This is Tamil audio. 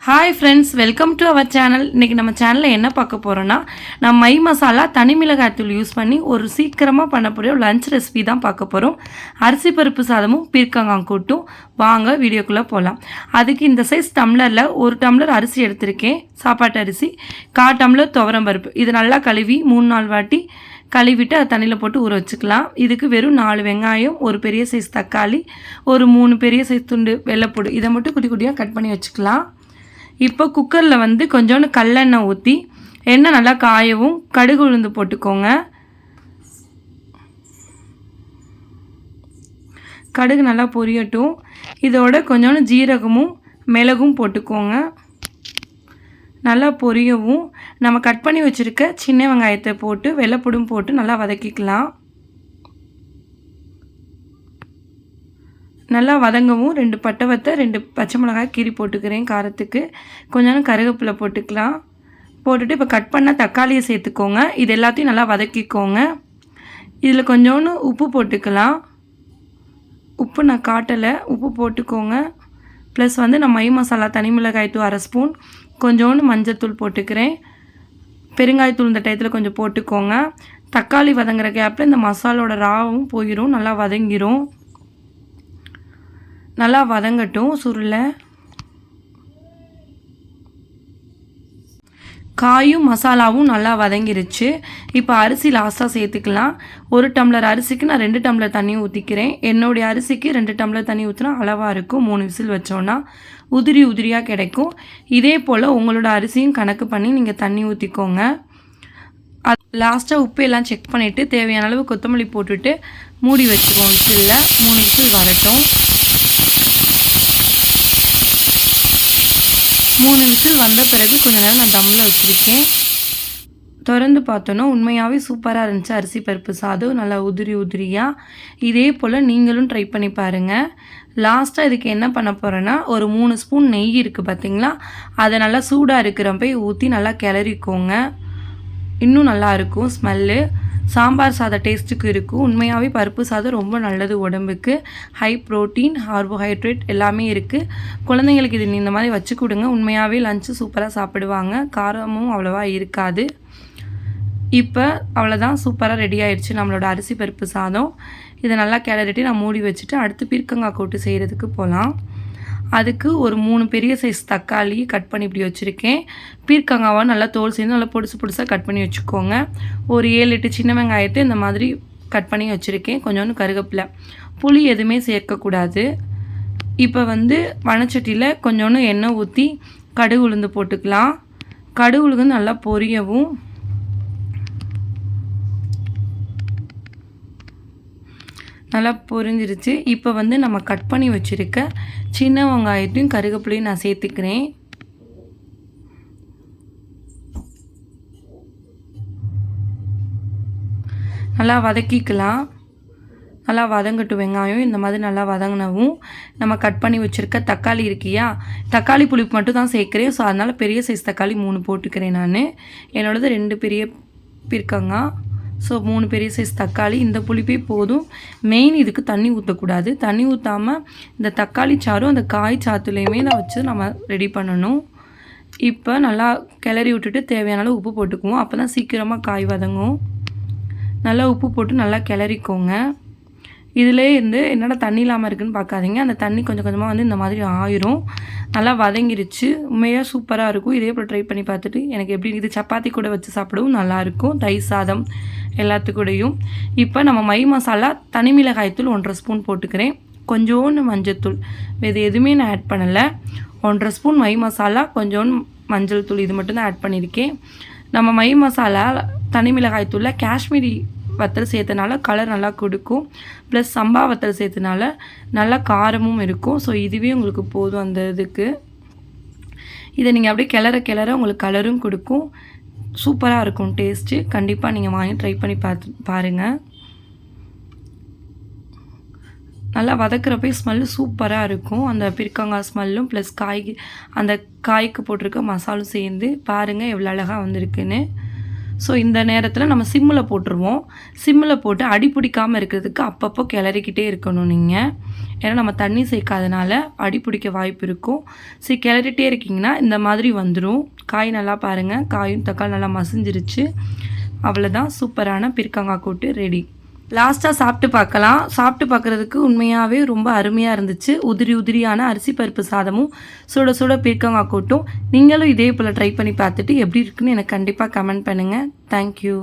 Hi friends, welcome to our channel. இன்றைக்கி நம்ம சேனலில் என்ன பார்க்க போகிறோன்னா, நான் மை மசாலா தனி மிளகாய்த்தூள் யூஸ் பண்ணி ஒரு சீக்கிரமாக பண்ணக்கூடிய லஞ்ச் ரெசிபி தான் பார்க்க போகிறோம். அரிசி பருப்பு சாதமும் பீர்க்கங்காய் கூட்டும். வாங்க வீடியோக்குள்ளே போகலாம். அதுக்கு இந்த சைஸ் டம்ளரில் 1 டம்ளர் அரிசி எடுத்திருக்கேன், சாப்பாட்டு அரிசி. 1/4 டம்ளர் துவரம் பருப்பு. இது நல்லா கழுவி 3-4 வாட்டி கழுவிட்டு அதை தண்ணியில் போட்டு ஊற வச்சுக்கலாம். இதுக்கு வெறும் 4 வெங்காயம், ஒரு பெரிய சைஸ் தக்காளி, ஒரு 3 பெரிய சைஸ் துண்டு வெள்ளைப்பூடு, இதை மட்டும் குட்டி குட்டியாக கட் பண்ணி வச்சுக்கலாம். இப்போ குக்கரில் கொஞ்சோண்டு கல்லெண்ணெய் ஊற்றி எண்ணெய் நல்லா காயவும் கடுகு உளுந்து போட்டுக்கோங்க. கடுகு நல்லா பொரியட்டும். இதோட கொஞ்சோண்டு ஜீரகமும் மிளகும் போட்டுக்கோங்க. நல்லா பொரியவும் நம்ம கட் பண்ணி வச்சுருக்க சின்ன வெங்காயத்தை போட்டு வெள்ளைப்பூடும் போட்டு நல்லா வதக்கிக்கலாம். நல்லா வதங்கவும் 2 பட்டை வத்தை 2 பச்சை மிளகாய் கீரி போட்டுக்கிறேன் காரத்துக்கு. கொஞ்சம் கருவேப்பிலை போட்டுக்கலாம். போட்டுட்டு இப்போ கட் பண்ண தக்காளியை சேர்த்துக்கோங்க. இது எல்லாத்தையும் நல்லா வதக்கிக்கோங்க. இதில் கொஞ்சோண்டு உப்பு போட்டுக்கலாம். உப்பு நான் காட்டலை, உப்பு போட்டுக்கோங்க. ப்ளஸ் நான் மை மசாலா தனி மிளகாய்த்தூள் 1/2 ஸ்பூன், கொஞ்சோண்டு மஞ்சத்தூள் போட்டுக்கிறேன். பெருங்காயத்தூள் இந்த டயத்தில் கொஞ்சம் போட்டுக்கோங்க. தக்காளி வதங்குற கேப்பில் இந்த மசாலோட ராவும் போயிடும், நல்லா வதங்கிடும். நல்லா வதங்கட்டும். சுருளை காயும் மசாலாவும் நல்லா வதங்கிருச்சு. இப்போ அரிசி லாஸ்ட்டாக சேர்த்துக்கலாம். 1 டம்ளர் அரிசிக்கு நான் 2 டம்ளர் தண்ணி ஊற்றிக்கிறேன். என்னுடைய அரிசிக்கு 2 டம்ளர் தண்ணி ஊற்றினா அளவாக இருக்கும். 3 விசில் வச்சோன்னா உதிரி உதிரியாக கிடைக்கும். இதே போல் உங்களோட அரிசியும் கணக்கு பண்ணி நீங்கள் தண்ணி ஊற்றிக்கோங்க. லாஸ்ட்டாக உப்பு எல்லாம் செக் பண்ணிவிட்டு தேவையான அளவு கொத்தமல்லி போட்டுட்டு மூடி வச்சுக்கோங்க. விசிலில் 3 விசில் வரட்டும். 3 விசில் வந்த பிறகு கொஞ்ச நேரம் நான் தம்மில் வச்சுருக்கேன். திறந்து பார்த்தோன்னா உண்மையாகவே சூப்பராக இருந்துச்சு அரிசி பருப்பு சாதம், நல்லா உதிரி உதிரியாக. இதே போல் நீங்களும் ட்ரை பண்ணி பாருங்கள். லாஸ்ட்டாக இதுக்கு என்ன பண்ண போகிறேன்னா, ஒரு 3 ஸ்பூன் நெய் இருக்குது பார்த்தீங்களா, அதை நல்லா சூடாக இருக்கிறப்ப ஊற்றி நல்லா கிளறிக்கோங்க. இன்னும் நல்லாயிருக்கும் ஸ்மெல்லு. சாம்பார் சாதம் டேஸ்ட்டுக்கு இருக்கும். உண்மையாகவே பருப்பு சாதம் ரொம்ப நல்லது உடம்புக்கு. ஹை ப்ரோட்டீன், கார்போஹைட்ரேட் எல்லாமே இருக்குது. குழந்தைங்களுக்கு இது இந்த மாதிரி வச்சு கொடுங்க. உண்மையாகவே லஞ்சு சூப்பராக சாப்பிடுவாங்க. காரமும் அவ்வளோவா இருக்காது. இப்போ அவ்வளோதான், சூப்பராக ரெடி ஆயிடுச்சு நம்மளோட அரிசி பருப்பு சாதம். இதை நல்லா கிளறிட்டு நான் மூடி வச்சுட்டு அடுத்து பீர்க்கங்காய் கூட்டு செய்கிறதுக்கு போகலாம். அதுக்கு ஒரு 3 பெரிய சைஸ் தக்காளி கட் பண்ணி இப்படி வச்சுருக்கேன். பீர்க்கங்காவை நல்லா தோல் சேர்ந்து நல்லா பொடிசாக கட் பண்ணி வச்சுக்கோங்க. ஒரு 7-8 சின்ன வெங்காயத்தை இந்த மாதிரி கட் பண்ணி வச்சுருக்கேன். கொஞ்சோண்டு கருவேப்பிலை. புளி எதுவுமே சேர்க்கக்கூடாது. இப்போ வனச்சட்டியில் கொஞ்சோண்டு எண்ணெய் ஊற்றி கடுகு உளுந்து போட்டுக்கலாம். கடுகு உளுந்து நல்லா பொரியவும் நல்லா பொரிஞ்சிருச்சு. இப்போ நம்ம கட் பண்ணி வச்சுருக்க சின்ன வெங்காயத்தையும் கருவேப்பிலையும் நான் சேர்த்துக்கிறேன். நல்லா வதக்கிக்கலாம். நல்லா வதங்கட்டும் வெங்காயம். இந்த மாதிரி நல்லா வதங்கினவும் நம்ம கட் பண்ணி வச்சுருக்க தக்காளி இருக்கியா, தக்காளி புளிப்பு மட்டும் தான் சேர்க்குறேன். ஸோ அதனால் பெரிய சைஸ் தக்காளி 3 போட்டுக்கிறேன் நான். என்னோடது 2 பெரிய பீர்க்கங்காய். ஸோ 3 பெரிய சைஸ் தக்காளி. இந்த புளிப்பே போதும். மெயின் இதுக்கு தண்ணி ஊற்றக்கூடாது. தண்ணி ஊற்றாமல் இந்த தக்காளி சாறும் அந்த காய் சாத்துலேயுமே தான் வச்சு நம்ம ரெடி பண்ணணும். இப்போ நல்லா கிளறி விட்டுட்டு தேவையான அளவு உப்பு போட்டுக்குவோம். அப்போ தான் சீக்கிரமாக காய் வதங்கும். நல்லா உப்பு போட்டு நல்லா கிளறிக்கோங்க. இதிலே என்னடா தண்ணி இல்லாமல் இருக்குதுன்னு பார்க்காதீங்க. அந்த தண்ணி கொஞ்சம் கொஞ்சமாக இந்த மாதிரி ஆயிரும். நல்லா வதங்கிருச்சு. உண்மையாக சூப்பராக இருக்கும். இதே போல் ட்ரை பண்ணி பார்த்துட்டு எனக்கு எப்படி இது சப்பாத்தி கூட வச்சு சாப்பிடவும் நல்லாயிருக்கும். தயிர் சாதம் எல்லாத்துக்கூடையும். இப்போ நம்ம மை மசாலா தனி மிளகாய்த்தூள் 1/2 ஸ்பூன் போட்டுக்கிறேன். கொஞ்சோண்டு மஞ்சத்தூள். இது எதுவுமே நான் ஆட் பண்ணலை. 1/2 ஸ்பூன் மை மசாலா, கொஞ்சோண்டு மஞ்சள் தூள், இது மட்டும் தான் ஆட் பண்ணியிருக்கேன். நம்ம மை மசாலா தனி மிளகாய்த்தூளில் காஷ்மீரி வத்தல் சேர்த்தனால கலர் நல்லா கொடுக்கும். ப்ளஸ் சம்பா வத்தல் சேர்த்தனால நல்லா காரமும் இருக்கும். ஸோ இதுவே உங்களுக்கு போதும் அந்த இதுக்கு. இதை நீங்கள் அப்படியே கிளற உங்களுக்கு கலரும் கொடுக்கும். சூப்பராக இருக்கும் டேஸ்ட்டு. கண்டிப்பாக நீங்கள் வாங்கி ட்ரை பண்ணி பாருங்கள். நல்லா வதக்கிறப்ப ஸ்மெல்லு சூப்பராக இருக்கும். அந்த பீர்க்கங்காய் ஸ்மெல்லும் ப்ளஸ் அந்த காய்க்கு போட்டிருக்க மசாலும் சேர்ந்து பாருங்கள் எவ்வளோ அழகாக வந்திருக்குன்னு. ஸோ இந்த நேரத்தில் நம்ம சிம்மில் போட்டுருவோம். சிம்மில் போட்டு அடி பிடிக்காமல் இருக்கிறதுக்கு அப்பப்போ கிளறிக்கிட்டே இருக்கணும் நீங்கள். ஏன்னா நம்ம தண்ணி சேர்க்காதனால அடி பிடிக்க வாய்ப்பு இருக்கும். சரி, கிளறிட்டே இருக்கீங்கன்னா இந்த மாதிரி வந்துடும். காய் நல்லா பாருங்கள், காயும் தக்காளி நல்லா மசிஞ்சிருச்சு. அவ்வளோதான், சூப்பரான பீர்க்கங்காய் கூட்டு ரெடி. லாஸ்ட்டாக சாப்பிட்டு பார்க்கலாம். சாப்பிட்டு பார்க்குறதுக்கு உண்மையாகவே ரொம்ப அருமையாக இருந்துச்சு. உதிரி உதிரியான அரிசி பருப்பு சாதமும் சுட சுட பீர்க்கங்காய் கூட்டும். நீங்களும் இதே போல் ட்ரை பண்ணி பார்த்துட்டு எப்படி இருக்குன்னு எனக்கு கண்டிப்பாக கமெண்ட் பண்ணுங்கள். தேங்க்யூ.